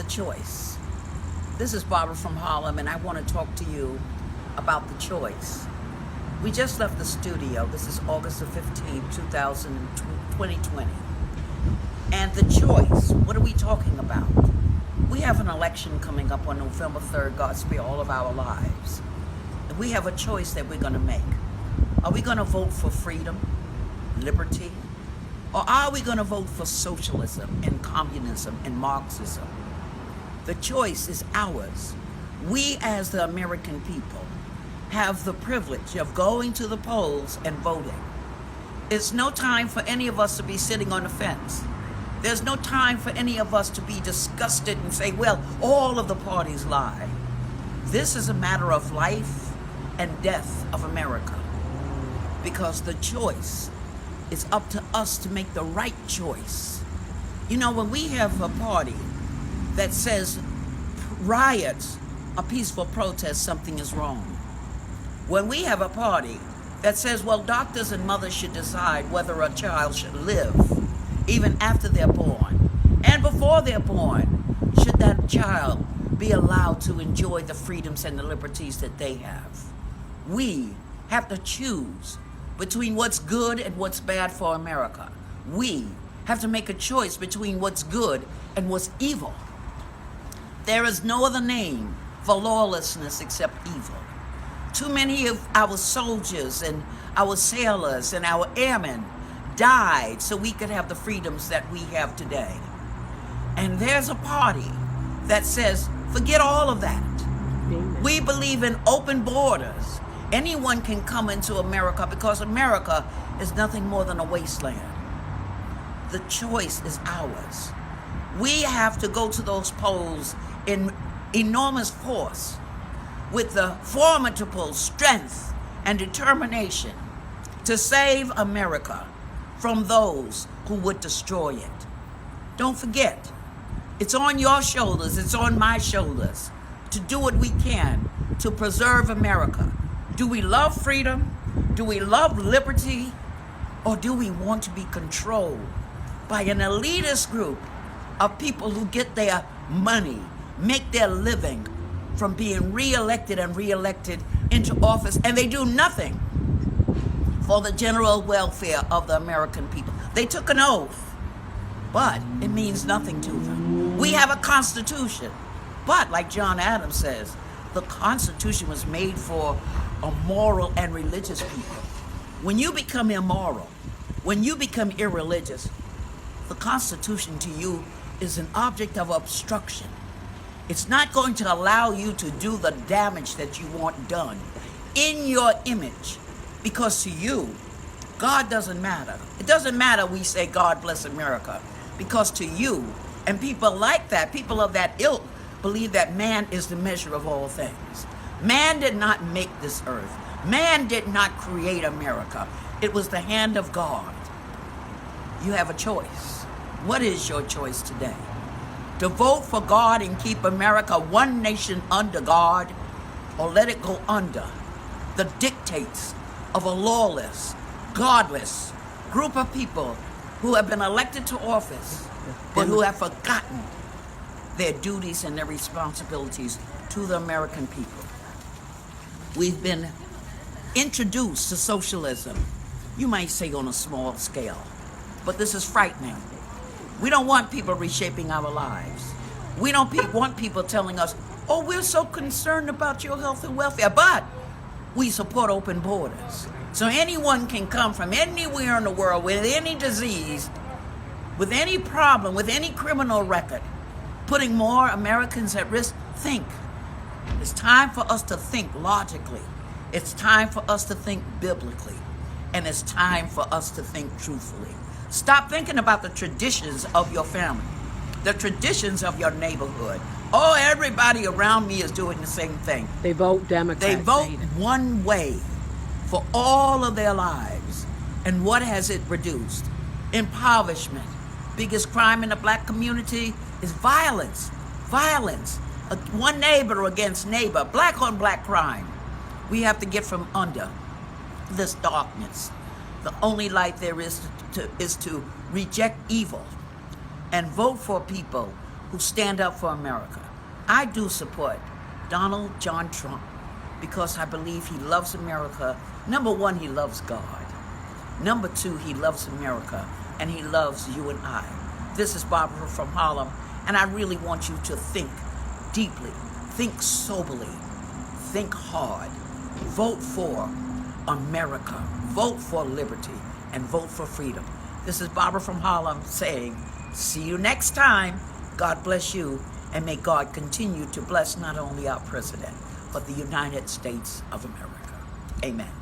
the choice. This is Barbara from Harlem, and I want to talk to you about the choice. We just left the studio. This is August the 15th, 2020. And the choice, what are we talking about? We have an election coming up on November 3rd, God spare all of our lives. And we have a choice that we're going to make. Are we going to vote for freedom, liberty, or are we going to vote for socialism and communism and Marxism? The choice is ours. We as the American people have the privilege of going to the polls and voting. It's no time for any of us to be sitting on the fence. There's no time for any of us to be disgusted and say, well, all of the parties lie. This is a matter of life and death of America, because the choice is up to us to make the right choice. You know, when we have a party that says riots are peaceful protests, something is wrong. When we have a party that says, well, doctors and mothers should decide whether a child should live even after they're born, and before they're born, should that child be allowed to enjoy the freedoms and the liberties that they have. We have to choose between what's good and what's bad for America. We have to make a choice between what's good and what's evil. There is no other name for lawlessness except evil. Too many of our soldiers and our sailors and our airmen died so we could have the freedoms that we have today. And there's a party that says, forget all of that. Amen. We believe in open borders. Anyone can come into America because America is nothing more than a wasteland. The choice is ours. We have to go to those polls in enormous force with the formidable strength and determination to save America from those who would destroy it. Don't forget, it's on your shoulders, it's on my shoulders to do what we can to preserve America. Do we love freedom? Do we love liberty? Or do we want to be controlled by an elitist group of people who get their money, make their living from being reelected and reelected into office, and they do nothing for the general welfare of the American people? They took an oath, but it means nothing to them. We have a constitution, but like John Adams says, the Constitution was made for a moral and religious people. When you become immoral, when you become irreligious, the Constitution to you is an object of obstruction. It's not going to allow you to do the damage that you want done in your image, because to you, God doesn't matter. It doesn't matter we say God bless America, because to you and people like that, people of that ilk, believe that man is the measure of all things. Man did not make this earth. Man did not create America. It was the hand of God. You have a choice. What is your choice today? To vote for God and keep America one nation under God, or let it go under the dictates of a lawless, godless group of people who have been elected to office, but who have forgotten their duties and their responsibilities to the American people. We've been introduced to socialism, you might say on a small scale, but this is frightening. We don't want people reshaping our lives. We don't want people telling us, oh, we're so concerned about your health and welfare, but we support open borders. So anyone can come from anywhere in the world with any disease, with any problem, with any criminal record, putting more Americans at risk. Think. It's time for us to think logically. It's time for us to think biblically. And it's time for us to think truthfully. Stop thinking about the traditions of your family, the traditions of your neighborhood. Oh, everybody around me is doing the same thing. They vote Democrat. They vote one way for all of their lives. And what has it reduced? Impoverishment. Biggest crime in the black community is violence. Violence. One neighbor against neighbor. Black on black crime. We have to get from under this darkness. The only light there is to reject evil and vote for people who stand up for America. I do support Donald John Trump because I believe he loves America. Number one, he loves God. Number two, he loves America, and he loves you and I. This is Barbara from Harlem, and I really want you to think deeply, think soberly, think hard. Vote for America, vote for liberty, and vote for freedom. This is Barbara from Harlem saying, see you next time. God bless you, and may God continue to bless not only our president, but the United States of America. Amen.